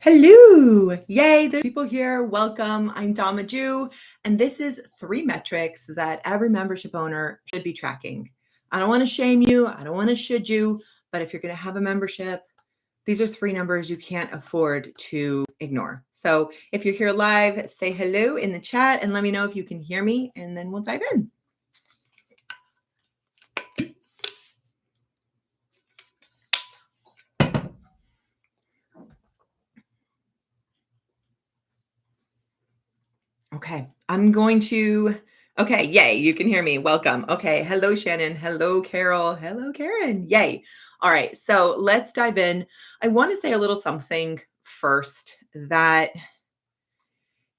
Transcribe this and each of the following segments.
Hello! Yay, there's people here. Welcome. I'm Dama Jew, and this is 3 metrics that every membership owner should be tracking. I don't want to shame you. I don't want to should you, but if you're going to have a membership, these are 3 numbers you can't afford to ignore. So if you're here live, say hello in the chat and let me know if you can hear me, and then we'll dive in. Okay, okay, yay, you can hear me. Welcome. Okay, hello, Shannon. Hello, Carol. Hello, Karen. Yay. All right, so let's dive in. I want to say a little something first that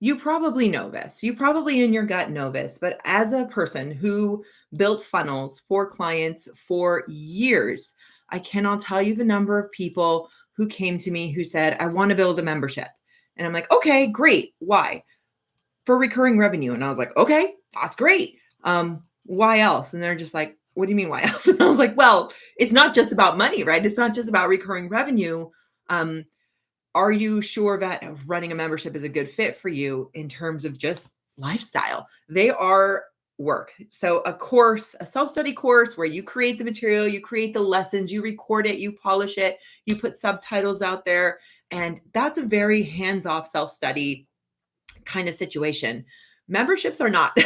you probably know this. You probably in your gut know this, but as a person who built funnels for clients for years, I cannot tell you the number of people who came to me who said, I want to build a membership. And I'm like, okay, great. Why? For recurring revenue. And I was like, okay, that's great. Why else? And they're just like, what do you mean why else? And I was like, well, it's not just about money, right? It's not just about recurring revenue. Are you sure that running a membership is a good fit for you in terms of just lifestyle? They are work. So a course, a self-study course where you create the material, you create the lessons, you record it, you polish it, you put subtitles out there. And that's a very hands-off self-study kind of situation. Memberships are not.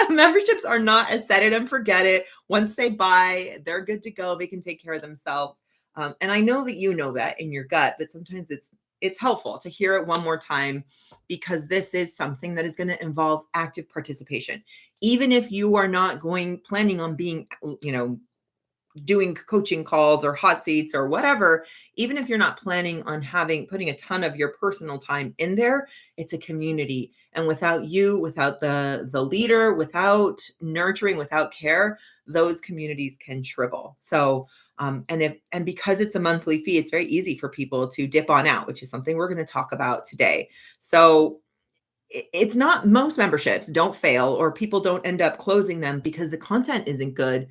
Memberships are not a set it and forget it. Once they buy, they're good to go. They can take care of themselves. And I know that you know that in your gut, but sometimes it's helpful to hear it one more time because this is something that is going to involve active participation. Even if you are not planning on being, doing coaching calls or hot seats or whatever, even if you're not planning on putting a ton of your personal time in there, it's a community. And without you, without the leader, without nurturing, without care, those communities can shrivel. So, and because it's a monthly fee, it's very easy for people to dip on out, which is something we're going to talk about today. So it's not, most memberships don't fail or people don't end up closing them because the content isn't good.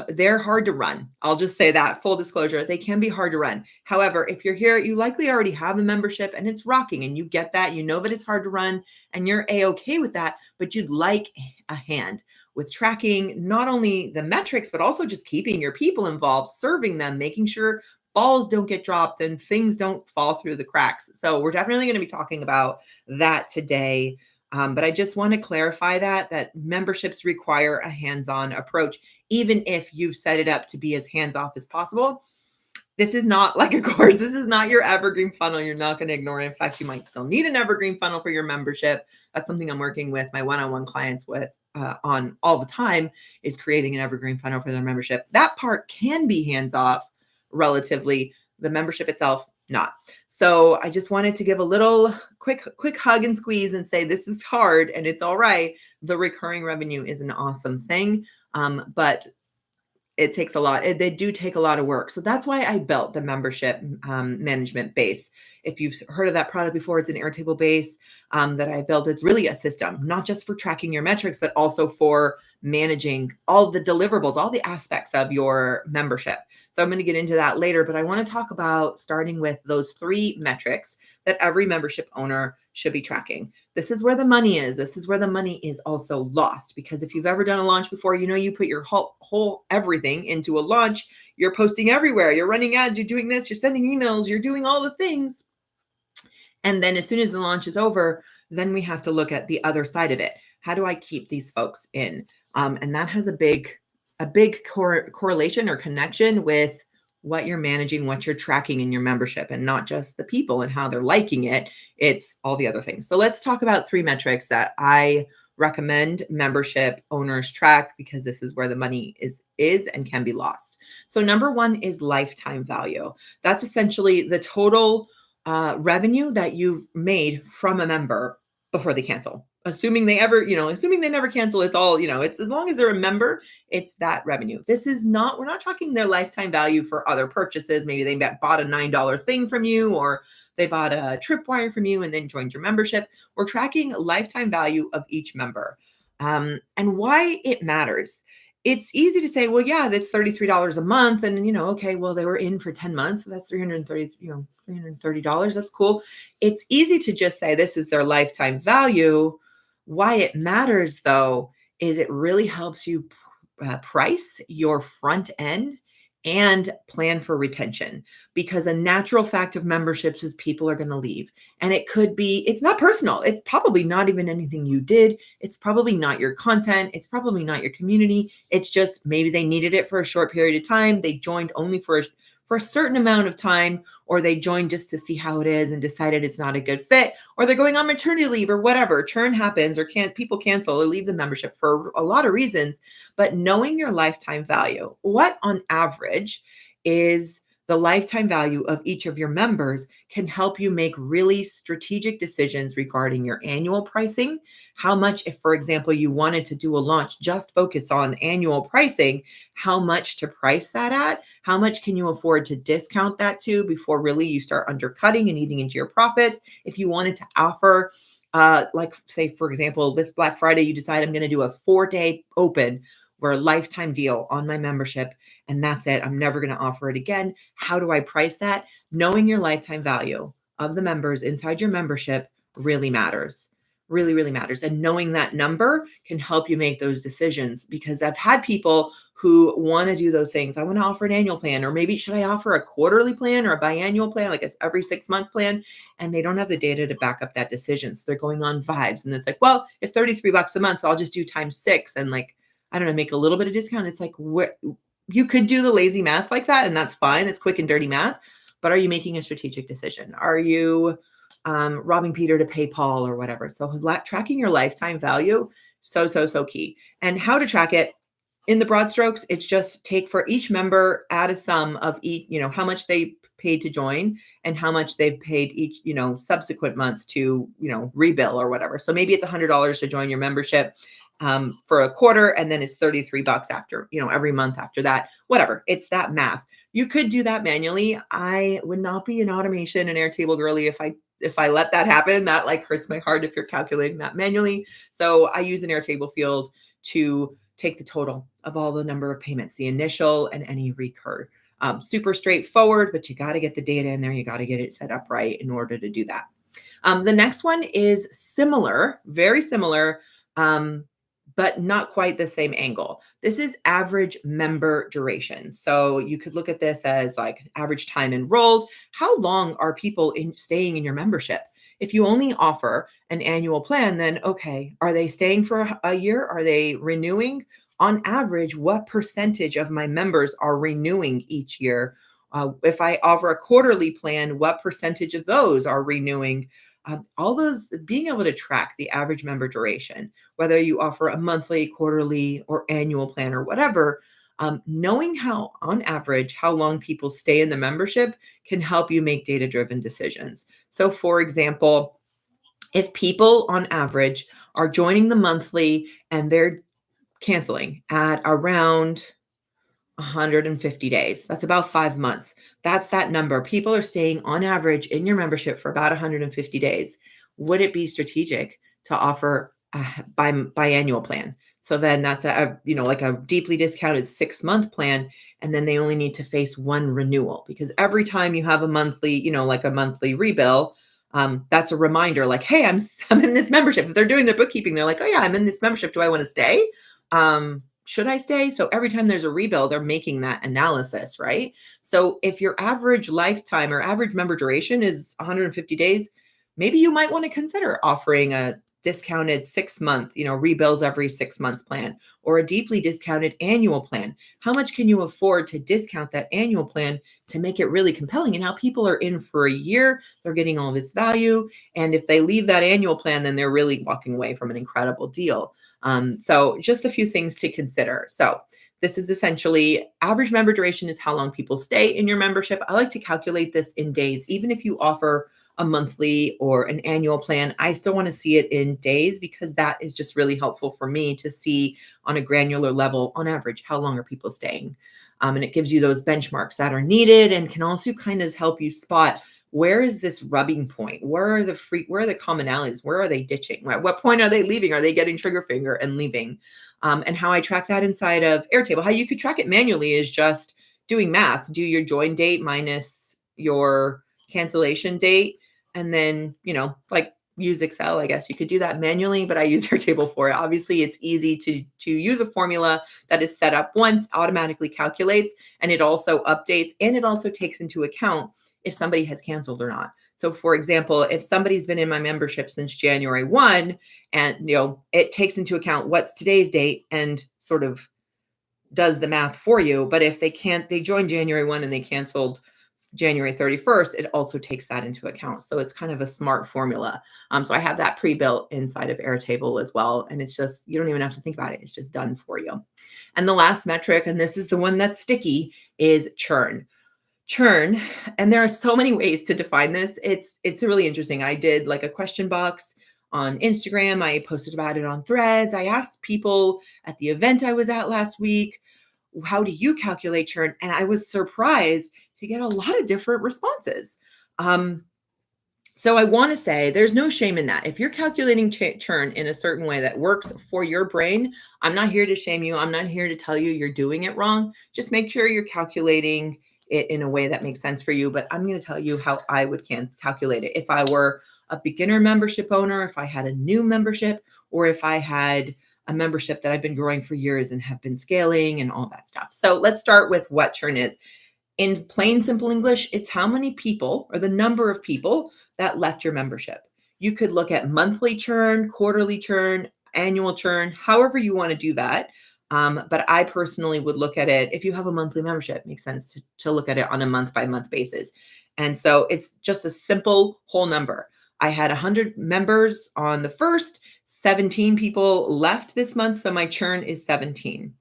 They're hard to run. I'll just say that, full disclosure, they can be hard to run. However, if you're here, you likely already have a membership and it's rocking and you get that, you know that it's hard to run and you're a-okay with that, but you'd like a hand with tracking not only the metrics, but also just keeping your people involved, serving them, making sure balls don't get dropped and things don't fall through the cracks. So we're definitely going to be talking about that today. But I just want to clarify that memberships require a hands-on approach, even if you've set it up to be as hands-off as possible. This is not like a course. This is not your evergreen funnel. You're not going to ignore it. In fact, you might still need an evergreen funnel for your membership. That's something I'm working with my one-on-one clients on all the time, is creating an evergreen funnel for their membership. That part can be hands-off relatively. The membership itself, not. So I just wanted to give a little quick hug and squeeze and say, this is hard and it's all right. The recurring revenue is an awesome thing. But it takes a lot. They do take a lot of work. So that's why I built the membership management base. If you've heard of that product before, it's an Airtable base that I built. It's really a system, not just for tracking your metrics, but also for managing all the deliverables, all the aspects of your membership. So I'm going to get into that later, but I want to talk about starting with those 3 metrics that every membership owner should be tracking. This is where the money is. This is where the money is also lost, because if you've ever done a launch before, you know, you put your whole everything into a launch. You're posting everywhere. You're running ads. You're doing this. You're sending emails. You're doing all the things. And then as soon as the launch is over, then we have to look at the other side of it. How do I keep these folks in? And that has a big correlation or connection with what you're managing, what you're tracking in your membership, and not just the people and how they're liking it. It's all the other things. So let's talk about 3 metrics that I recommend membership owners track, because this is where the money is and can be lost. So number 1 is lifetime value. That's essentially the total revenue that you've made from a member before they cancel. Assuming they never cancel, it's all, it's as long as they're a member, it's that revenue. We're not tracking their lifetime value for other purchases. Maybe they bought a $9 thing from you, or they bought a tripwire from you and then joined your membership. We're tracking lifetime value of each member. And why it matters it's easy to say, well, yeah, that's $33 a month. And, okay, well, they were in for 10 months. So that's 330, $330. That's cool. It's easy to just say this is their lifetime value. Why it matters, though, is it really helps you price your front end and plan for retention, because a natural fact of memberships is people are going to leave. And it's not personal. It's probably not even anything you did. It's probably not your content. It's probably not your community. It's just maybe they needed it for a short period of time. They joined only for a certain amount of time, or they joined just to see how it is and decided it's not a good fit, or they're going on maternity leave or whatever. Churn happens, or people cancel or leave the membership for a lot of reasons. But knowing your lifetime value, what on average is the lifetime value of each of your members, can help you make really strategic decisions regarding your annual pricing. How much, if, for example, you wanted to do a launch, just focus on annual pricing, how much to price that at? How much can you afford to discount that to before really you start undercutting and eating into your profits? If you wanted to offer, like say, for example, this Black Friday, you decide I'm going to do a 4-day open or a lifetime deal on my membership, and that's it. I'm never going to offer it again. How do I price that? Knowing your lifetime value of the members inside your membership really matters. Really, really matters. And knowing that number can help you make those decisions, because I've had people who want to do those things. I want to offer an annual plan, or maybe should I offer a quarterly plan or a biannual plan, like every 6-month plan? And they don't have the data to back up that decision. So they're going on vibes. And it's like, well, it's $33 a month. So I'll just do times 6 and, like, I don't know, make a little bit of discount. It's like, you could do the lazy math like that, and that's fine. It's quick and dirty math. But are you making a strategic decision? Are you robbing Peter to pay Paul or whatever? So tracking your lifetime value, so key. And how to track it in the broad strokes, it's just take for each member, add a sum of each, how much they paid to join and how much they've paid each, subsequent months to, rebill or whatever. So maybe it's $100 to join your membership for a quarter, and then it's $33 after, every month after that, whatever. It's that math. You could do that manually. I would not be an automation and Airtable girly if I let that happen. That like hurts my heart if you're calculating that manually. So I use an Airtable field to take the total of all the number of payments, the initial and any recur. Super straightforward, but you got to get the data in there. You got to get it set up right in order to do that. The next one is similar, very similar, but not quite the same angle. This is average member duration. So you could look at this as like average time enrolled. How long are people staying in your membership? If you only offer an annual plan, then okay, are they staying for a year? Are they renewing? On average, what percentage of my members are renewing each year? If I offer a quarterly plan, what percentage of those are renewing? All those, being able to track the average member duration, whether you offer a monthly, quarterly, or annual plan or whatever, knowing how, on average, how long people stay in the membership can help you make data-driven decisions. So, for example, if people on average are joining the monthly and they're canceling at around 150 days. That's about 5 months. That's that number. People are staying on average in your membership for about 150 days. Would it be strategic to offer a biannual plan? So then that's like a deeply discounted 6-month plan. And then they only need to face one renewal, because every time you have a monthly, like a monthly rebill, that's a reminder like, hey, I'm in this membership. If they're doing their bookkeeping, they're like, oh yeah, I'm in this membership. Do I want to stay? Should I stay? So every time there's a rebill, they're making that analysis, right? So if your average lifetime or average member duration is 150 days, maybe you might want to consider offering a discounted 6-month, rebills every 6-month plan, or a deeply discounted annual plan. How much can you afford to discount that annual plan to make it really compelling? And how people are in for a year, they're getting all this value. And if they leave that annual plan, then they're really walking away from an incredible deal. So just a few things to consider. So this is essentially average member duration is how long people stay in your membership. I like to calculate this in days. Even if you offer a monthly or an annual plan, I still want to see it in days, because that is just really helpful for me to see on a granular level, on average, how long are people staying? And it gives you those benchmarks that are needed, and can also kind of help you spot, where is this rubbing point? Where are the commonalities? Where are they ditching? At what point are they leaving? Are they getting trigger finger and leaving? And how I track that inside of Airtable. How you could track it manually is just doing math. Do your join date minus your cancellation date, and then, like use Excel. I guess you could do that manually, but I use Airtable for it. Obviously, it's easy to use a formula that is set up once, automatically calculates, and it also updates, and it also takes into account if somebody has canceled or not. So for example, if somebody's been in my membership since January 1, and it takes into account what's today's date and sort of does the math for you. But if they joined January 1 and they canceled January 31st, it also takes that into account. So it's kind of a smart formula. So I have that pre-built inside of Airtable as well. And it's just, you don't even have to think about it. It's just done for you. And the last metric, and this is the one that's sticky, is churn. Churn, and there are so many ways to define this. It's really interesting. I did like a question box on Instagram. I posted about it on Threads. I asked people at the event I was at last week, how do you calculate churn? And I was surprised to get a lot of different responses. So I want to say there's no shame in that. If you're calculating churn in a certain way that works for your brain, I'm not here to shame you. I'm not here to tell you you're doing it wrong. Just make sure you're calculating it in a way that makes sense for you. But I'm going to tell you how I would calculate it. If I were a beginner membership owner, if I had a new membership, or if I had a membership that I've been growing for years and have been scaling and all that stuff. So let's start with what churn is. In plain, simple English, it's how many people, or the number of people that left your membership. You could look at monthly churn, quarterly churn, annual churn, however you want to do that. But I personally would look at it, if you have a monthly membership, it makes sense to look at it on a month-by-month basis. And so it's just a simple whole number. I had 100 members on the first, 17 people left this month, so my churn is 17.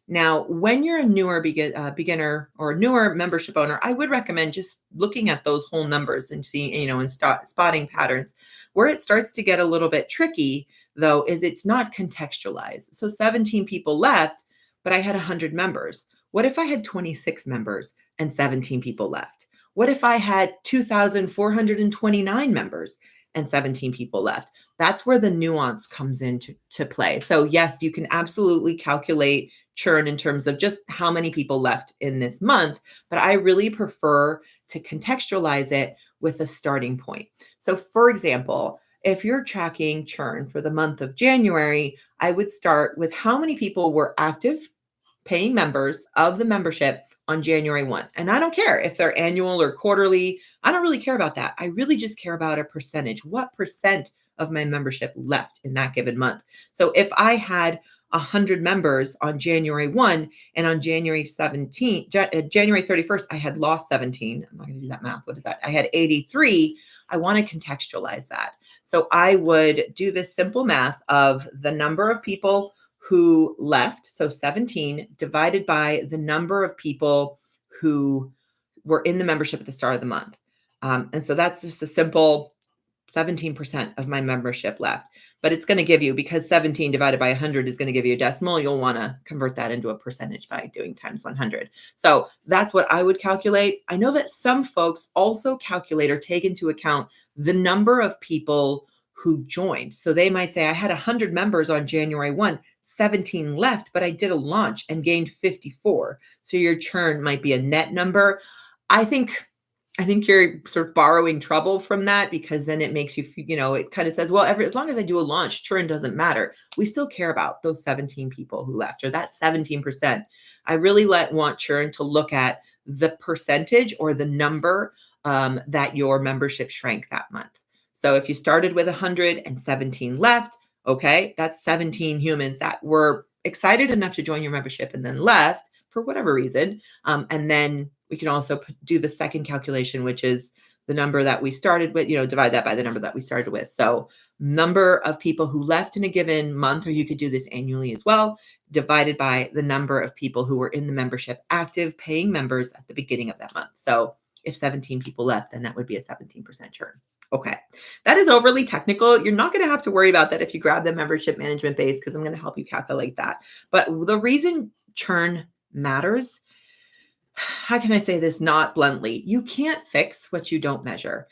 Now, when you're a newer beginner or newer membership owner, I would recommend just looking at those whole numbers and seeing, and spotting patterns. Where it starts to get a little bit tricky, though, is it's not contextualized. So 17 people left, but I had 100 members. What if I had 26 members and 17 people left? What if I had 2,429 members and 17 people left? That's where the nuance comes into play. So yes, you can absolutely calculate churn in terms of just how many people left in this month, but I really prefer to contextualize it with a starting point. So for example, if you're tracking churn for the month of January, I would start with how many people were active paying members of the membership on January 1. And I don't care if they're annual or quarterly. I don't really care about that. I really just care about a percentage. What percent of my membership left in that given month? So if I had 100 members on January 1 and on January 31st, I had lost 17. I'm not going to do that math. What is that? I had 83. I want to contextualize that. So I would do this simple math of the number of people who left, so 17, divided by the number of people who were in the membership at the start of the month. And so that's just a simple 17% of my membership left. But it's going to give you, because 17 divided by 100 is going to give you a decimal, you'll want to convert that into a percentage by doing times 100. So that's what I would calculate. I know that some folks also calculate or take into account the number of people who joined. So they might say, I had 100 members on January 1, 17 left, but I did a launch and gained 54. So your churn might be a net number. I think you're sort of borrowing trouble from that, because then it makes you, it kind of says, well, as long as I do a launch, churn doesn't matter. We still care about those 17 people who left, or that 17%. I really want churn to look at the percentage or the number that your membership shrank that month. So if you started with 100 and 17 left, okay, that's 17 humans that were excited enough to join your membership and then left for whatever reason. And then we can also do the second calculation, which is the number that we started with, divide that by the number that we started with. So number of people who left in a given month, or you could do this annually as well, divided by the number of people who were in the membership, active paying members at the beginning of that month. So if 17 people left, then that would be a 17% churn. Okay, that is overly technical. You're not going to have to worry about that if you grab the membership management base, because I'm going to help you calculate that. But the reason churn matters, how can I say this not bluntly? You can't fix what you don't measure.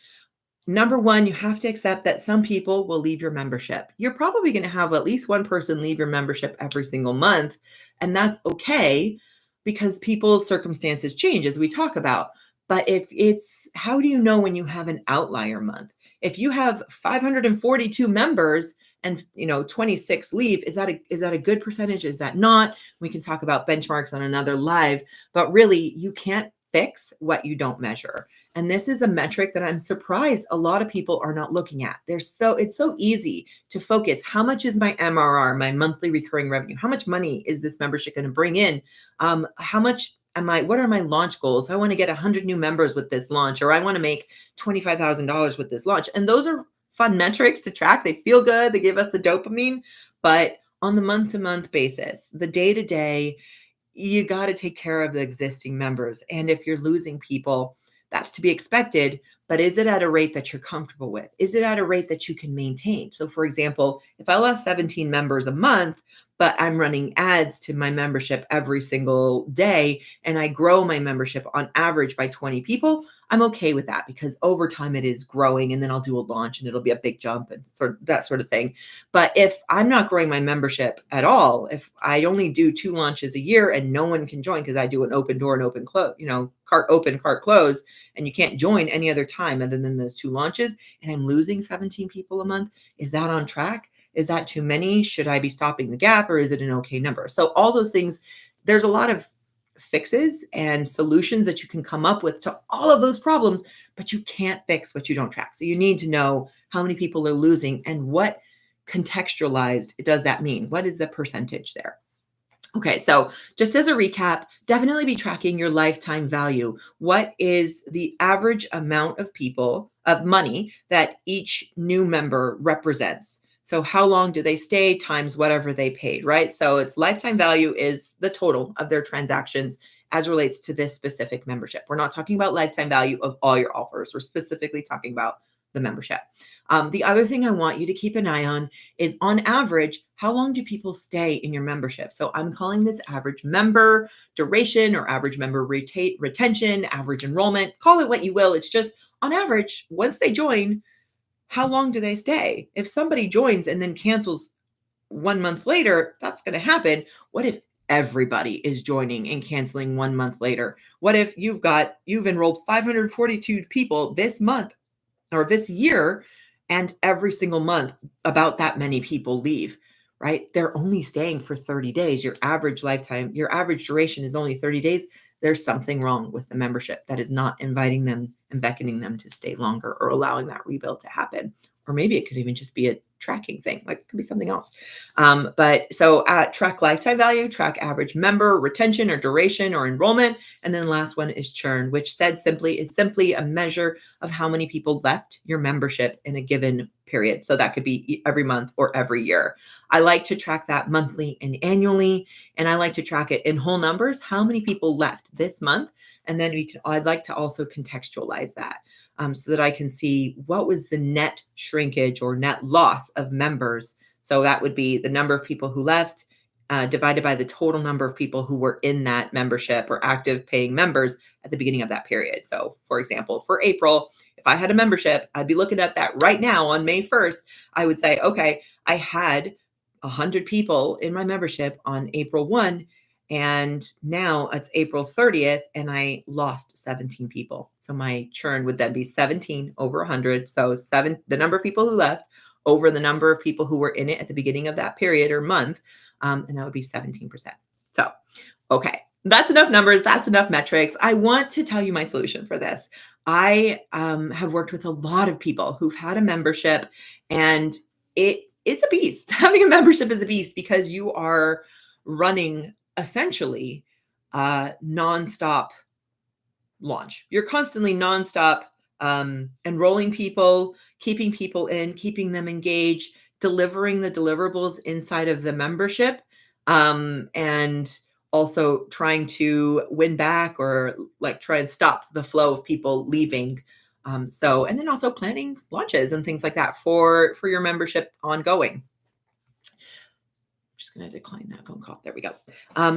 Number one, you have to accept that some people will leave your membership. You're probably going to have at least one person leave your membership every single month, and that's okay because people's circumstances change as we talk about. But if it's, how do you know when you have an outlier month? If you have 542 members and 26 leave, is that a good percentage? Is that not? We can talk about benchmarks on another live, but really you can't fix what you don't measure. And this is a metric that I'm surprised a lot of people are not looking at. It's so easy to focus. How much is my MRR, my monthly recurring revenue? How much money is this membership going to bring in? What are my launch goals? I want to get 100 new members with this launch, or I want to make $25,000 with this launch. And those are fun metrics to track. They feel good. They give us the dopamine. But on the month-to-month basis, the day-to-day, you got to take care of the existing members. And if you're losing people, that's to be expected, but is it at a rate that you're comfortable with? Is it at a rate that you can maintain? So for example, if I lost 17 members a month, but I'm running ads to my membership every single day, and I grow my membership on average by 20 people, I'm okay with that because over time it is growing, and then I'll do a launch and it'll be a big jump and that sort of thing. But if I'm not growing my membership at all, if I only do 2 launches a year and no one can join because I do an open door and open close, cart open, cart close, and you can't join any other time other than those 2 launches, and I'm losing 17 people a month, is that on track? Is that too many? Should I be stopping the gap, or is it an okay number? So all those things, there's a lot of fixes and solutions that you can come up with to all of those problems, but you can't fix what you don't track. So you need to know how many people are losing and what contextualized does that mean? What is the percentage there? Okay, so just as a recap, definitely be tracking your lifetime value. What is the average amount of money that each new member represents? So how long do they stay times whatever they paid, right? So it's lifetime value is the total of their transactions as relates to this specific membership. We're not talking about lifetime value of all your offers. We're specifically talking about the membership. The other thing I want you to keep an eye on is, on average, how long do people stay in your membership? So I'm calling this average member duration or average member retention, average enrollment, call it what you will. It's just on average, once they join, how long do they stay? If somebody joins and then cancels 1 month later, that's going to happen. What if everybody is joining and canceling 1 month later? What if you've enrolled 542 people this month or this year, and every single month about that many people leave, right? They're only staying for 30 days. Your average duration is only 30 days. There's something wrong with the membership that is not inviting them and beckoning them to stay longer or allowing that rebuild to happen. Or maybe it could even just be a tracking thing. Like, it could be something else. But so track lifetime value, track average member retention or duration or enrollment. And then the last one is churn, which is simply a measure of how many people left your membership in a given period. So that could be every month or every year. I like to track that monthly and annually, and I like to track it in whole numbers. How many people left this month? And then I'd like to also contextualize that. So that I can see what was the net shrinkage or net loss of members. So that would be the number of people who left divided by the total number of people who were in that membership or active paying members at the beginning of that period. So for example, for April, if I had a membership, I'd be looking at that right now on May 1st. I would say, okay, I had 100 people in my membership on April 1. And now it's April 30th and I lost 17 people. So my churn would then be 17 over 100. So the number of people who left over the number of people who were in it at the beginning of that period or month. And that would be 17%. So, okay, that's enough numbers. That's enough metrics. I want to tell you my solution for this. I have worked with a lot of people who've had a membership, and it is a beast. Having a membership is a beast because you are running essentially nonstop launch. You're constantly nonstop enrolling people, keeping people in, keeping them engaged, delivering the deliverables inside of the membership, and also trying to win back or like try and stop the flow of people leaving. And then also planning launches and things like that for your membership ongoing. just going to decline that phone call. There we go.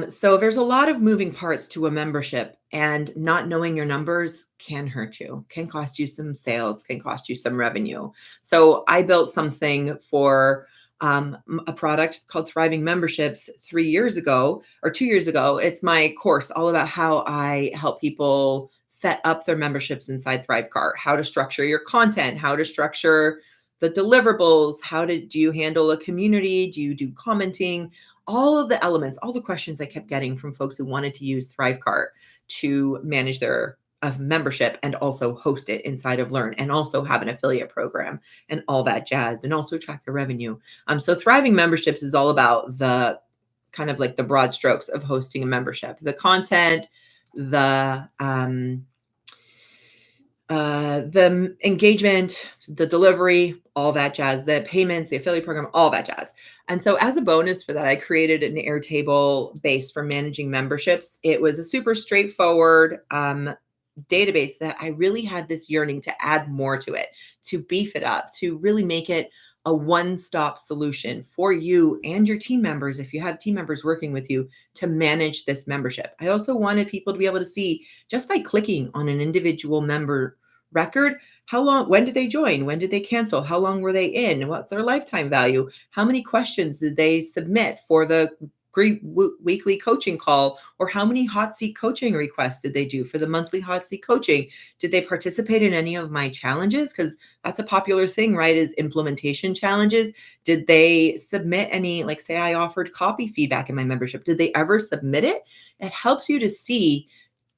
So there's a lot of moving parts to a membership, and not knowing your numbers can hurt you, can cost you some sales, can cost you some revenue. So I built something for a product called Thriving Memberships 3 years ago or 2 years ago. It's my course all about how I help people set up their memberships inside Thrivecart, how to structure your content, how to structure the deliverables, do you handle a community? Do you do commenting? All of the elements, all the questions I kept getting from folks who wanted to use Thrivecart to manage their membership and also host it inside of Learn and also have an affiliate program and all that jazz and also track the revenue. So Thriving Memberships is all about the kind of like the broad strokes of hosting a membership, the content, the engagement, the delivery, all that jazz, the payments, the affiliate program, all that jazz. And so as a bonus for that, I created an Airtable base for managing memberships. It was a super straightforward database that I really had this yearning to add more to it, to beef it up, to really make it a one-stop solution for you and your team members, if you have team members working with you, to manage this membership. I also wanted people to be able to see, just by clicking on an individual member record, how long, when did they join? When did they cancel? How long were they in? What's their lifetime value? How many questions did they submit for the weekly coaching call? Or how many hot seat coaching requests did they do for the monthly hot seat coaching? Did they participate in any of my challenges? Because that's a popular thing, right? Is implementation challenges. Did they submit any, like say I offered copy feedback in my membership, did they ever submit it? It helps you to see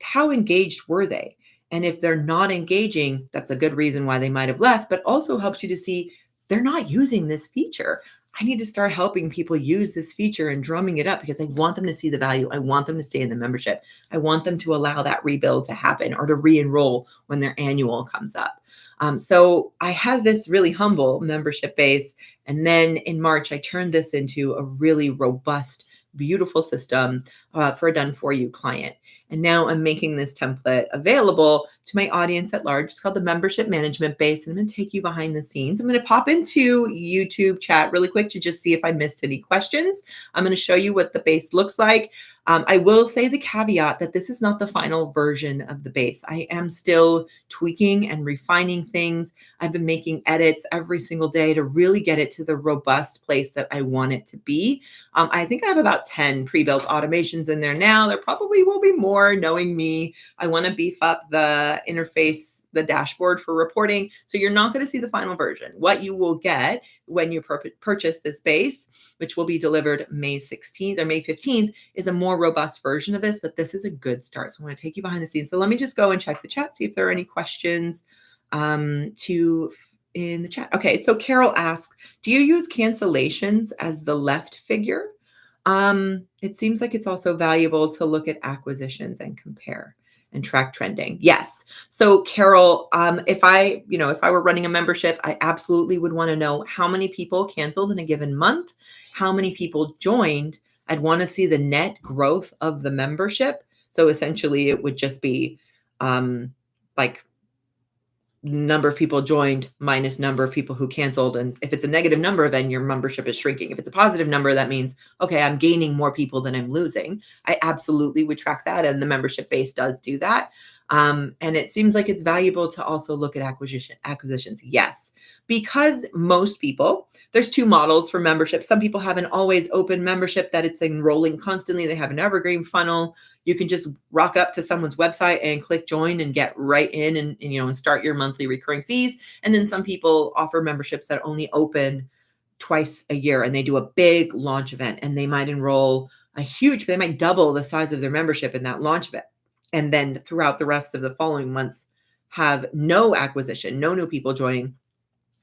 how engaged were they. And if they're not engaging, that's a good reason why they might have left, but also helps you to see they're not using this feature. I need to start helping people use this feature and drumming it up because I want them to see the value. I want them to stay in the membership. I want them to allow that rebuild to happen or to re-enroll when their annual comes up. So I had this really humble membership base. And then in March, I turned this into a really robust, beautiful system for a done-for-you client. And now I'm making this template available to my audience at large. It's called the Membership Management Base. And I'm going to take you behind the scenes. I'm going to pop into YouTube chat really quick to just see if I missed any questions. I'm going to show you what the base looks like. I will say the caveat that this is not the final version of the base. I am still tweaking and refining things. I've been making edits every single day to really get it to the robust place that I want it to be. I think I have about 10 pre-built automations in there now. There probably will be more, knowing me. I want to beef up the interface, the dashboard for reporting. So you're not going to see the final version. What you will get when you purchase this base, which will be delivered May 16th or May 15th, is a more robust version of this, but this is a good start. So I want to take you behind the scenes. But let me just go and check the chat, see if there are any questions in the chat. Okay, so Carol asks, do you use cancellations as the left figure? It seems like it's also valuable to look at acquisitions and compare and track trending. Yes. So Carol, if I were running a membership, I absolutely would want to know how many people canceled in a given month, how many people joined. I'd want to see the net growth of the membership. So essentially it would just be like number of people joined minus number of people who canceled. And if it's a negative number, then your membership is shrinking. If it's a positive number, that means, okay, I'm gaining more people than I'm losing. I absolutely would track that. And the membership base does do that. And it seems like it's valuable to also look at acquisitions. Yes, because most people, there's two models for membership. Some people have an always open membership that it's enrolling constantly. They have an evergreen funnel. You can just rock up to someone's website and click join and get right in and start your monthly recurring fees. And then some people offer memberships that only open twice a year, and they do a big launch event, and they might enroll they might double the size of their membership in that launch event. And then throughout the rest of the following months have no acquisition, no new people joining,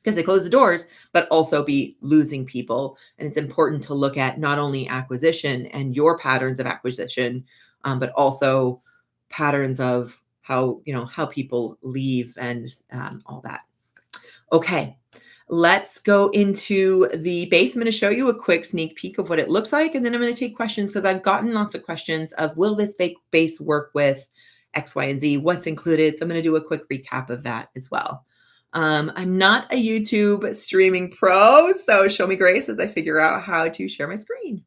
because they close the doors, but also be losing people. And it's important to look at not only acquisition and your patterns of acquisition, but also patterns of how people leave and all that. Okay, let's go into the base. I'm going to show you a quick sneak peek of what it looks like. And then I'm going to take questions because I've gotten lots of questions of, will this base work with X, Y, and Z? What's included? So I'm going to do a quick recap of that as well. I'm not a YouTube streaming pro, so show me grace as I figure out how to share my screen.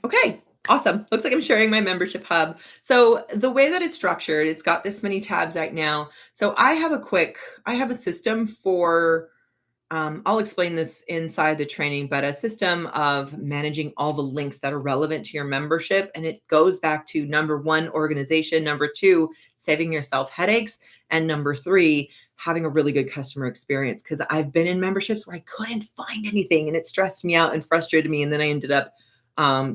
Okay, awesome. Looks like I'm sharing my membership hub. So the way that it's structured, it's got this many tabs right now. So I have a system for I'll explain this inside the training, but a system of managing all the links that are relevant to your membership. And it goes back to number one, organization, number two, saving yourself headaches, and number three, having a really good customer experience. Because I've been in memberships where I couldn't find anything and it stressed me out and frustrated me. And then I ended up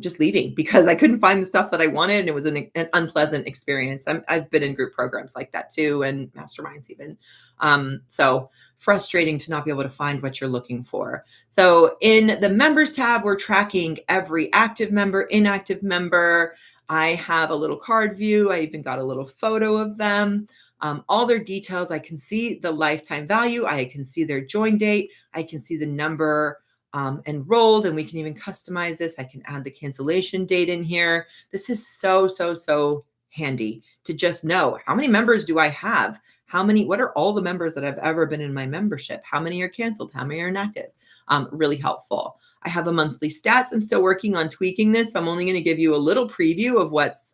just leaving because I couldn't find the stuff that I wanted. And it was an unpleasant experience. I've been in group programs like that too, and masterminds even. So frustrating to not be able to find what you're looking for. So in the members tab, we're tracking every active member, inactive member. I have a little card view. I even got a little photo of them. All their details. I can see the lifetime value. I can see their join date. I can see the number enrolled, and we can even customize this. I can add the cancellation date in here. This is so handy to just know how many members do I have? What are all the members that have ever been in my membership? How many are canceled? How many are inactive? Really helpful. I have a monthly stats. I'm still working on tweaking this. I'm only going to give you a little preview of what's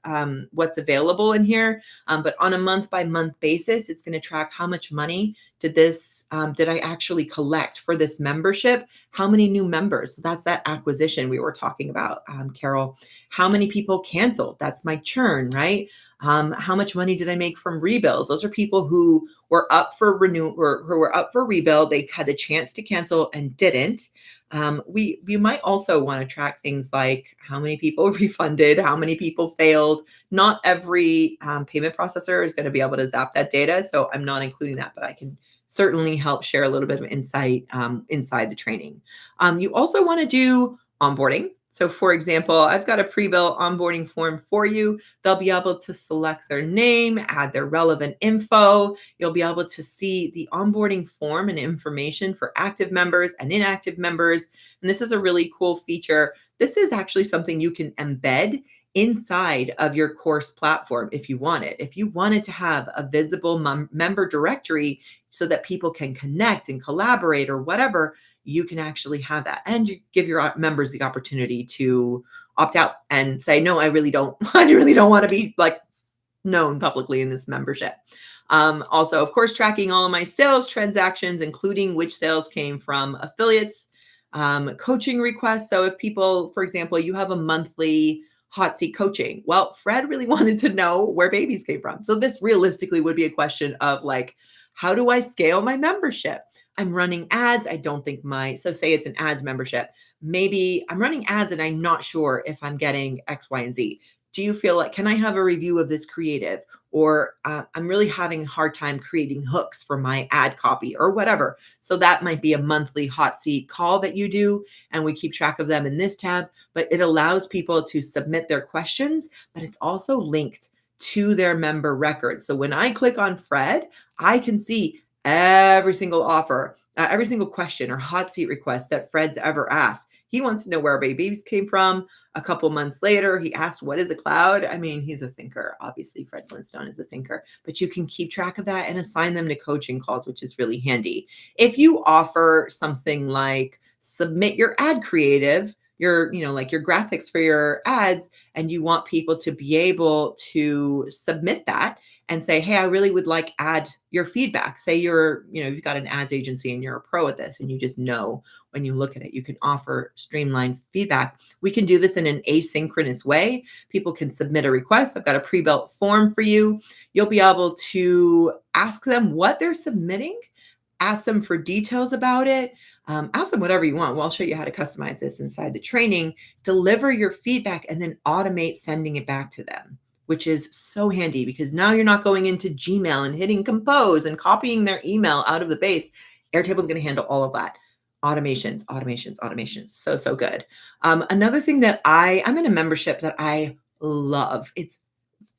available in here. But on a month by month basis, it's going to track how much money did I actually collect for this membership? How many new members? So that's that acquisition we were talking about, Carol. How many people canceled? That's my churn, right? How much money did I make from rebuilds? Those are people who were up for renew or who were up for rebuild. They had the chance to cancel and didn't. We might also want to track things like how many people refunded, how many people failed. Not every payment processor is going to be able to zap that data, so I'm not including that, but I can certainly help share a little bit of insight inside the training. You also want to do onboarding. So for example, I've got a pre-built onboarding form for you. They'll be able to select their name, add their relevant info. You'll be able to see the onboarding form and information for active members and inactive members. And this is a really cool feature. This is actually something you can embed inside of your course platform if you want it. If you wanted to have a visible member directory so that people can connect and collaborate or whatever, you can actually have that. And you give your members the opportunity to opt out and say, no, I really don't, I really don't want to be like known publicly in this membership. Also, of course, tracking all of my sales transactions, including which sales came from affiliates, coaching requests. So if people, for example, you have a monthly hot seat coaching. Well, Fred really wanted to know where babies came from. So this realistically would be a question of like, how do I scale my membership? I'm running ads. I don't think so say it's an ads membership. Maybe I'm running ads and I'm not sure if I'm getting X, Y, and Z. Do you feel like, can I have a review of this creative? Or I'm really having a hard time creating hooks for my ad copy or whatever. So that might be a monthly hot seat call that you do. And we keep track of them in this tab, but it allows people to submit their questions, but it's also linked to their member records. So when I click on Fred, I can see every single offer, every single question or hot seat request that Fred's ever asked. He wants to know where babies came from. A couple months later, he asked, what is a cloud? I mean, he's a thinker. Obviously, Fred Flintstone is a thinker, but you can keep track of that and assign them to coaching calls, which is really handy. If you offer something like submit your ad creative, like your graphics for your ads, and you want people to be able to submit that and say, hey, I really would like add your feedback. Say you've got an ads agency and you're a pro at this and you just know when you look at it, you can offer streamlined feedback. We can do this in an asynchronous way. People can submit a request. I've got a pre-built form for you. You'll be able to ask them what they're submitting, ask them for details about it, ask them whatever you want. Well, I'll show you how to customize this inside the training, deliver your feedback, and then automate sending it back to them, which is so handy because now you're not going into Gmail and hitting compose and copying their email out of the base. Airtable is going to handle all of that. Automations. So good. Another thing that I'm in a membership that I love. It's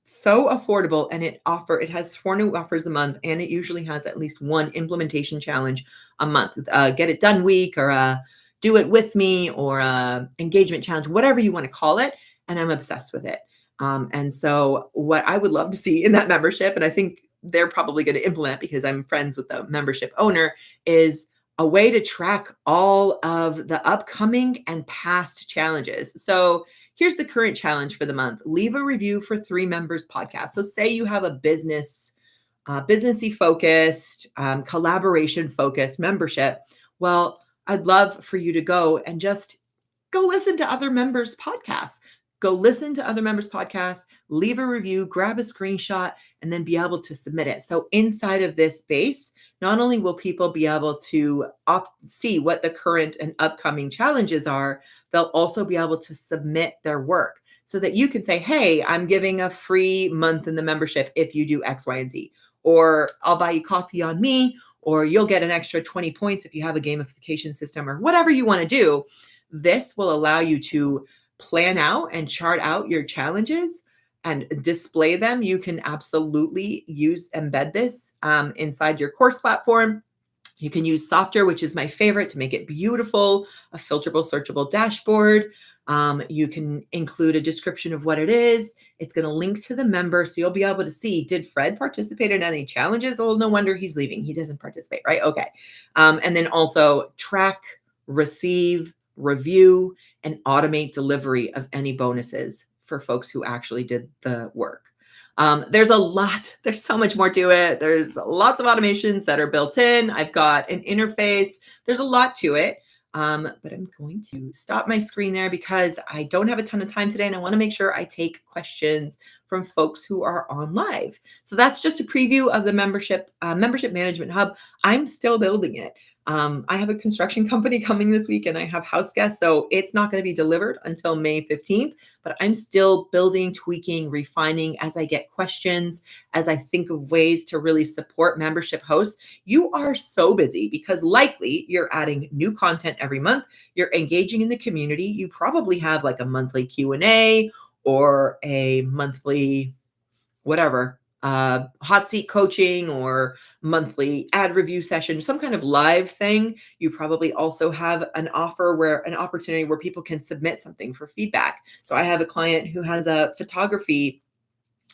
so affordable, and it has 4 new offers a month, and it usually has at least one implementation challenge a month. Get it done week, or do it with me, or engagement challenge, whatever you want to call it. And I'm obsessed with it. And so what I would love to see in that membership, and I think they're probably going to implement because I'm friends with the membership owner, is a way to track all of the upcoming and past challenges. So here's the current challenge for the month. Leave a review for 3 members podcast. So say you have a businessy focused, collaboration focused membership. Well, I'd love for you to go and just go listen to other members' podcasts. Go listen to other members' podcasts, leave a review, grab a screenshot, and then be able to submit it. So inside of this space, not only will people be able to see what the current and upcoming challenges are, they'll also be able to submit their work so that you can say, hey, I'm giving a free month in the membership if you do X, Y, and Z. Or I'll buy you coffee on me, or you'll get an extra 20 points if you have a gamification system, or whatever you want to do. This will allow you to plan out and chart out your challenges and display them. You can absolutely embed this inside your course platform. You can use Softer, which is my favorite, to make it beautiful, a filterable, searchable dashboard. You can include a description of what it is. It's going to link to the member, so you'll be able to see, did Fred participate in any challenges? Oh, no wonder he's leaving. He doesn't participate, right? Okay. And then also track, receive, review, and automate delivery of any bonuses for folks who actually did the work. There's so much more to it. There's lots of automations that are built in. I've got an interface. There's a lot to it. But I'm going to stop my screen there because I don't have a ton of time today, and I want to make sure I take questions from folks who are on live. So that's just a preview of the membership management hub. I'm still building it. I have a construction company coming this week and I have house guests, so it's not going to be delivered until May 15th, but I'm still building, tweaking, refining as I get questions, as I think of ways to really support membership hosts. You are so busy because likely you're adding new content every month. You're engaging in the community. You probably have like a monthly Q&A or a monthly whatever, hot seat coaching or monthly ad review session, some kind of live thing. You probably also have an opportunity where people can submit something for feedback. So I have a client who has a photography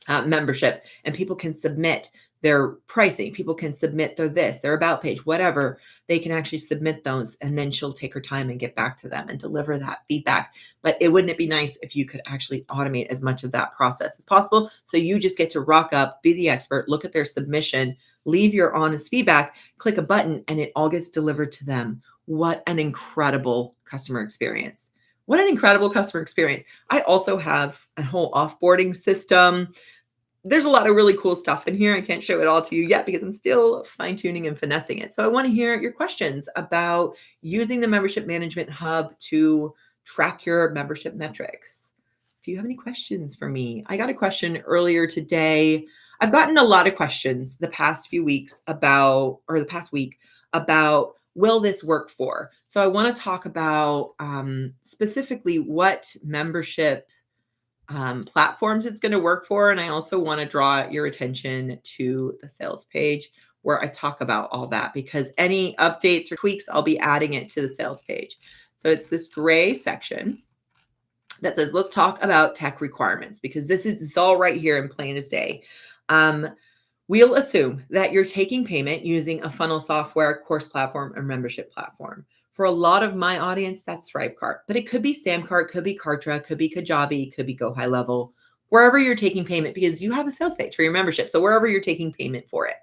membership, and people can submit their pricing. People can submit their about page, whatever. They can actually submit those, and then she'll take her time and get back to them and deliver that feedback. But wouldn't it be nice if you could actually automate as much of that process as possible? So you just get to rock up, be the expert, look at their submission, leave your honest feedback, click a button, and it all gets delivered to them. What an incredible customer experience. What an incredible customer experience. I also have a whole offboarding system. There's a lot of really cool stuff in here. I can't show it all to you yet because I'm still fine-tuning and finessing it. So I want to hear your questions about using the Membership Management Hub to track your membership metrics. Do you have any questions for me? I got a question earlier today. I've gotten a lot of questions the past week about, will this work for? So I want to talk about specifically what membership platforms it's going to work for. And I also want to draw your attention to the sales page where I talk about all that, because any updates or tweaks, I'll be adding it to the sales page. So it's this gray section that says, let's talk about tech requirements, because it's all right here in plain as day. We'll assume that you're taking payment using a funnel software, course platform, or membership platform. For a lot of my audience, that's Thrivecart, but it could be Samcart, could be Kartra, could be Kajabi, could be Go High Level, wherever you're taking payment, because you have a sales page for your membership. So wherever you're taking payment for it.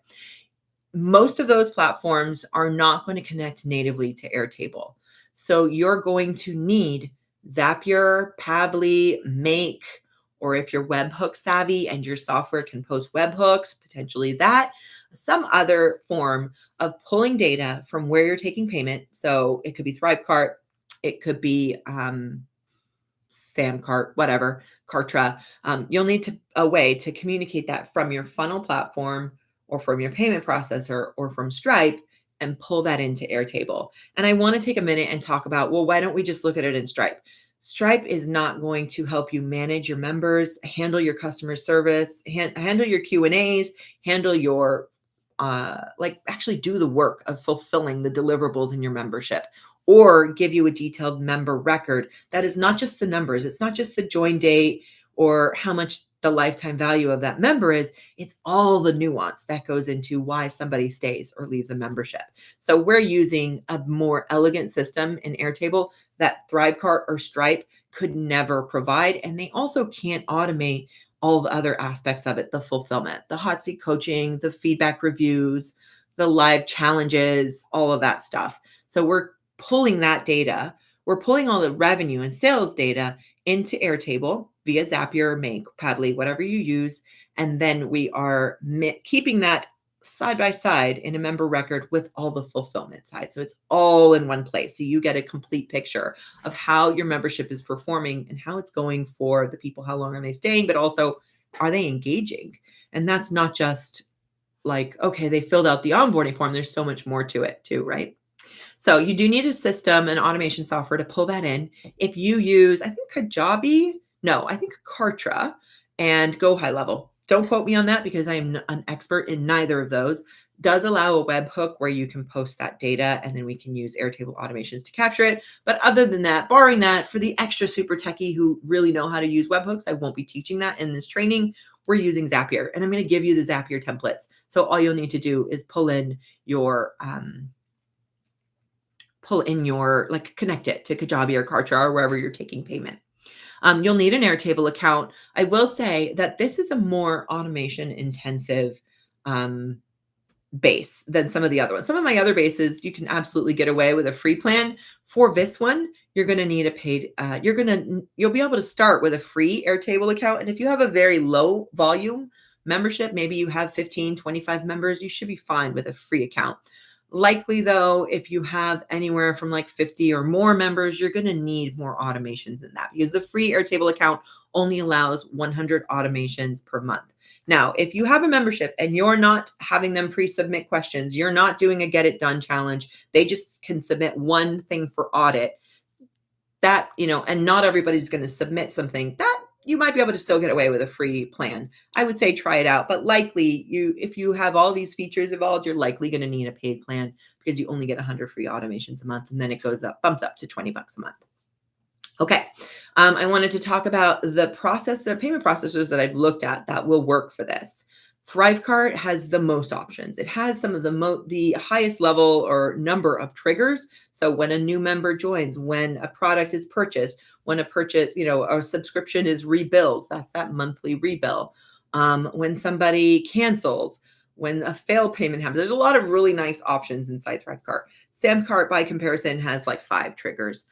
Most of those platforms are not going to connect natively to Airtable. So you're going to need Zapier, Pabbly, Make, or if you're webhook savvy and your software can post webhooks, potentially that, some other form of pulling data from where you're taking payment. So it could be Thrivecart, it could be Samcart, whatever, Kartra. You'll need a way to communicate that from your funnel platform or from your payment processor or from Stripe and pull that into Airtable. And I want to take a minute and talk about, well, why don't we just look at it in Stripe? Stripe is not going to help you manage your members, handle your customer service, handle your Q&As, handle your actually do the work of fulfilling the deliverables in your membership, or give you a detailed member record. That is not just the numbers. It's not just the join date or how much the lifetime value of that member is. It's all the nuance that goes into why somebody stays or leaves a membership. So we're using a more elegant system in Airtable that Thrivecart or Stripe could never provide. And they also can't automate all the other aspects of it, the fulfillment, the hot seat coaching, the feedback reviews, the live challenges, all of that stuff. So we're pulling that data. We're pulling all the revenue and sales data into Airtable via Zapier, Make, Padly, whatever you use. And then we are keeping that side by side in a member record with all the fulfillment side. So it's all in one place. So you get a complete picture of how your membership is performing and how it's going for the people. How long are they staying? But also, are they engaging? And that's not just like, okay, they filled out the onboarding form. There's so much more to it too, right? So you do need a system and automation software to pull that in. If you use, I think Kajabi, no, I think Kartra and Go High Level. Don't quote me on that because I am an expert in neither of those. Does allow a webhook where you can post that data and then we can use Airtable automations to capture it. But other than that, barring that, for the extra super techie who really know how to use webhooks, I won't be teaching that in this training. We're using Zapier and I'm going to give you the Zapier templates. So all you'll need to do is pull in your like connect it to Kajabi or Kartra or wherever you're taking payment. You'll need an Airtable account. I will say that this is a more automation intensive base than some of the other ones. Some of my other bases, you can absolutely get away with a free plan. For this one, you're going to need a paid, you'll be able to start with a free Airtable account. And if you have a very low volume membership, maybe you have 15, 25 members, you should be fine with a free account. Likely though, if you have anywhere from like 50 or more members, you're going to need more automations than that because the free Airtable account only allows 100 automations per month. Now, if you have a membership and you're not having them pre-submit questions, you're not doing a get it done challenge, they just can submit one thing for audit that, and not everybody's going to submit something that you might be able to still get away with a free plan. I would say try it out, but likely if you have all these features involved, you're likely going to need a paid plan because you only get 100 free automations a month and then it bumps up to $20 a month. Okay. I wanted to talk about the payment processors that I've looked at that will work for this. Thrivecart has the most options. It has some of the highest level or number of triggers. So when a new member joins, when a product is purchased, when a purchase, a subscription is rebilled, that's that monthly rebill. When somebody cancels, when a failed payment happens, there's a lot of really nice options inside Thrivecart. Samcart by comparison has like 5 triggers.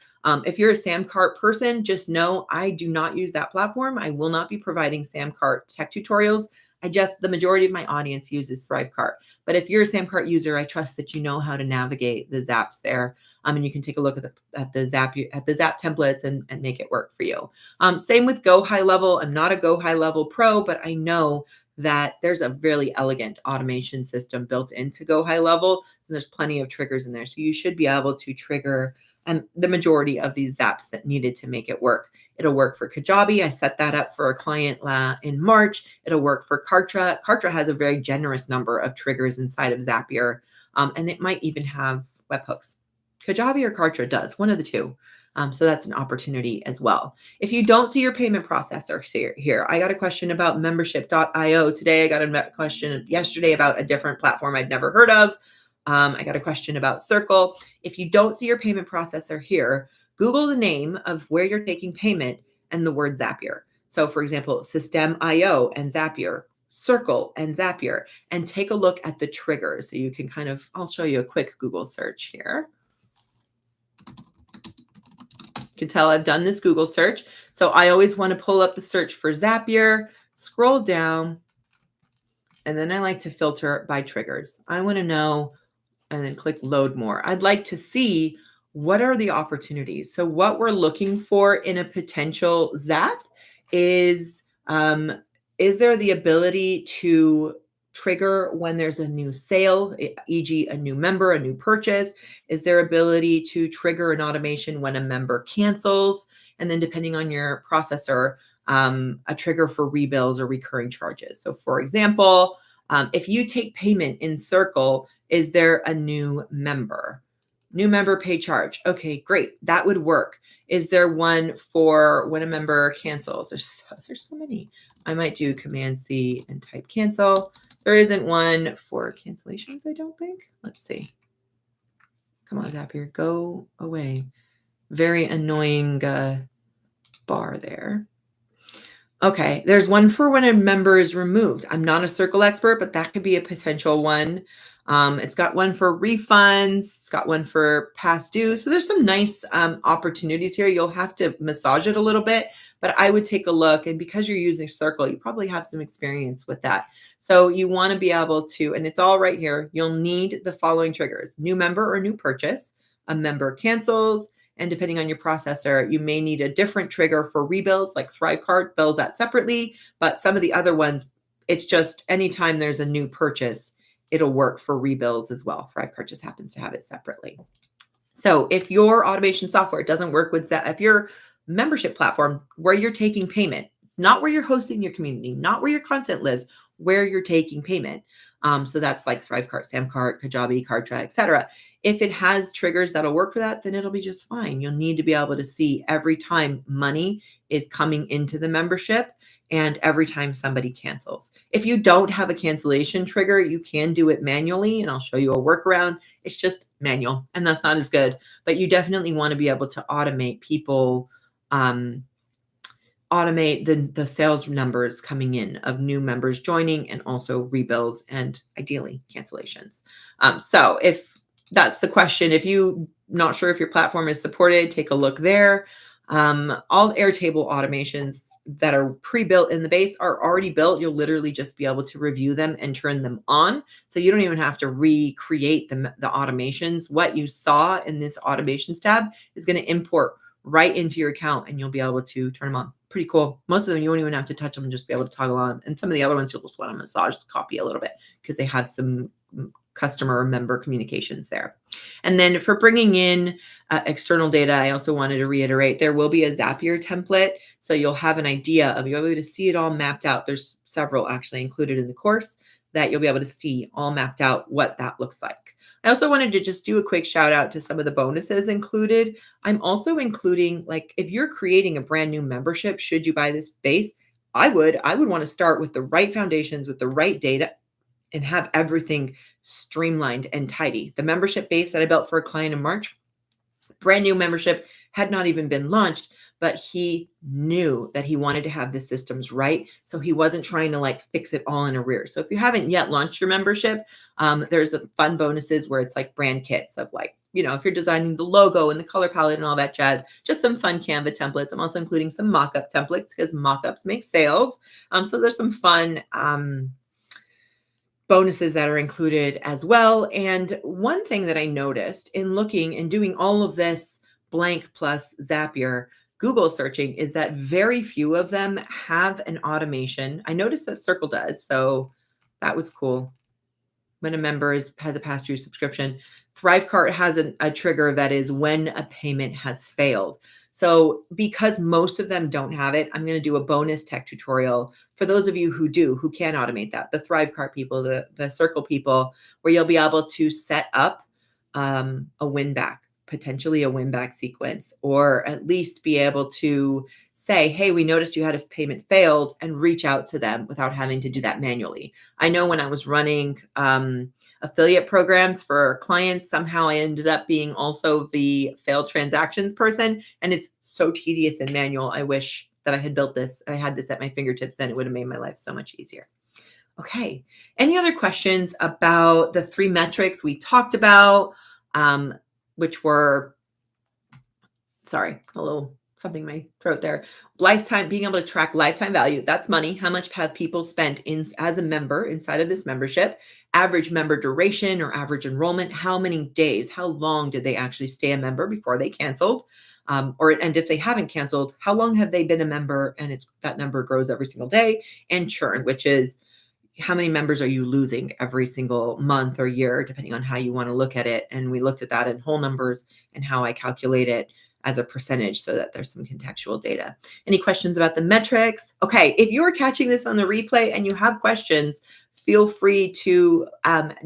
If you're a Samcart person, just know I do not use that platform. I will not be providing Samcart tech tutorials. The majority of my audience uses Thrivecart. But if you're a Samcart user, I trust that you know how to navigate the zaps there. And you can take a look at the zap templates and make it work for you. Same with Go High Level. I'm not a Go High Level pro, but I know that there's a really elegant automation system built into Go High Level. And there's plenty of triggers in there. So you should be able to trigger the majority of these zaps that needed to make it work. It'll work for Kajabi. I set that up for a client in March. It'll work for Kartra. Kartra has a very generous number of triggers inside of Zapier, and it might even have webhooks. Kajabi or Kartra does, one of the two. So that's an opportunity as well. If you don't see your payment processor here, I got a question about membership.io today. I got a question yesterday about a different platform I'd never heard of. I got a question about Circle. If you don't see your payment processor here, Google the name of where you're taking payment and the word Zapier. So for example, System.io and Zapier, Circle and Zapier, and take a look at the triggers. So you can I'll show you a quick Google search here. You can tell I've done this Google search. So I always want to pull up the search for Zapier, scroll down, and then I like to filter by triggers. I want to know, and then click load more. I'd like to see what are the opportunities. So what we're looking for in a potential Zap is there the ability to trigger when there's a new sale, e.g. a new member, a new purchase? Is there ability to trigger an automation when a member cancels? And then depending on your processor, a trigger for rebills or recurring charges. So for example, if you take payment in Circle, is there a new member? New member pay charge. Okay, great. That would work. Is there one for when a member cancels? There's so many. I might do Command C and type cancel. There isn't one for cancellations, I don't think. Let's see. Come on, Zapier, go away. Very annoying bar there. Okay, there's one for when a member is removed. I'm not a circle expert, but that could be a potential one. It's got one for refunds. It's got one for past dues. So there's some nice opportunities here. You'll have to massage it a little bit, but I would take a look. And because you're using circle, you probably have some experience with that. So you want to be able to, and it's all right here. You'll need the following triggers: new member or new purchase, a member cancels, and depending on your processor, you may need a different trigger for rebills, like Thrivecart bills that separately. But some of the other ones, it's just anytime there's a new purchase, it'll work for rebills as well. Thrivecart just happens to have it separately. So if your automation software doesn't work with that, if your membership platform where you're taking payment, not where you're hosting your community, not where your content lives, where you're taking payment. So that's like Thrivecart, Samcart, Kajabi, Kartra, etc. If it has triggers that'll work for that, then it'll be just fine. You'll need to be able to see every time money is coming into the membership and every time somebody cancels. If you don't have a cancellation trigger, you can do it manually, and I'll show you a workaround. It's just manual, and that's not as good, but you definitely want to be able to automate people, automate the sales numbers coming in of new members joining and also rebills and ideally cancellations. So if that's the question, if you not sure if your platform is supported, take a look there. All Airtable automations that are pre-built in the base are already built. You'll literally just be able to review them and turn them on. So you don't even have to recreate the automations. What you saw in this automations tab is going to import right into your account and you'll be able to turn them on. Pretty cool. Most of them, you won't even have to touch them and just be able to toggle on. And some of the other ones, you'll just want to massage the copy a little bit because they have some customer or member communications there. And then for bringing in external data, I also wanted to reiterate, there will be a Zapier template. So you'll have an idea of, you'll be able to see it all mapped out. There's several actually included in the course that you'll be able to see all mapped out what that looks like. I also wanted to just do a quick shout out to some of the bonuses included. I'm also including, like, if you're creating a brand new membership, should you buy this base, I would want to start with the right foundations, with the right data, and have everything streamlined and tidy. The membership base that I built for a client in March, brand new membership, had not even been launched, but he knew that he wanted to have the systems right. So he wasn't trying to like fix it all in arrears. So if you haven't yet launched your membership, there's a fun bonuses where it's like brand kits of, like, you know, if you're designing the logo and the color palette and all that jazz, just some fun Canva templates. I'm also including some mock-up templates because mock-ups make sales. So there's some fun bonuses that are included as well. And one thing that I noticed in looking and doing all of this blank plus Zapier Google searching is that very few of them have an automation. I noticed that Circle does, so that was cool. When a member has a past due subscription, Thrivecart has a trigger that is when a payment has failed. So because most of them don't have it, I'm going to do a bonus tech tutorial for those of you who can automate that. The Thrivecart people, the Circle people, where you'll be able to set up a win back, potentially a win back sequence, or at least be able to say, hey, we noticed you had a payment failed, and reach out to them without having to do that manually. I know when I was running affiliate programs for clients, somehow I ended up being also the failed transactions person, and it's so tedious and manual. I wish that I had built this. I had this at my fingertips, then it would have made my life so much easier. Okay. Any other questions about the 3 metrics we talked about, which were, sorry, a little something in my throat there. Lifetime, being able to track lifetime value. That's money. How much have people spent as a member inside of this membership? Average member duration or average enrollment. How many days? How long did they actually stay a member before they canceled? And if they haven't canceled, how long have they been a member? And that number grows every single day. And churn, which is how many members are you losing every single month or year, depending on how you want to look at it. And we looked at that in whole numbers and how I calculate it as a percentage so that there's some contextual data. Any questions about the metrics? Okay, if you're catching this on the replay and you have questions, feel free to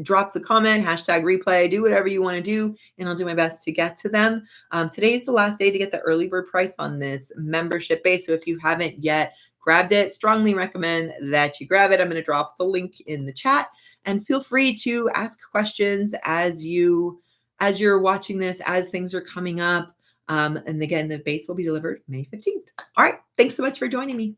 drop the comment, #replay, do whatever you want to do, and I'll do my best to get to them. Today's the last day to get the early bird price on this membership base. So if you haven't yet grabbed it, strongly recommend that you grab it. I'm going to drop the link in the chat, and feel free to ask questions as you're watching this, as things are coming up. And again, the base will be delivered May 15th. All right. Thanks so much for joining me.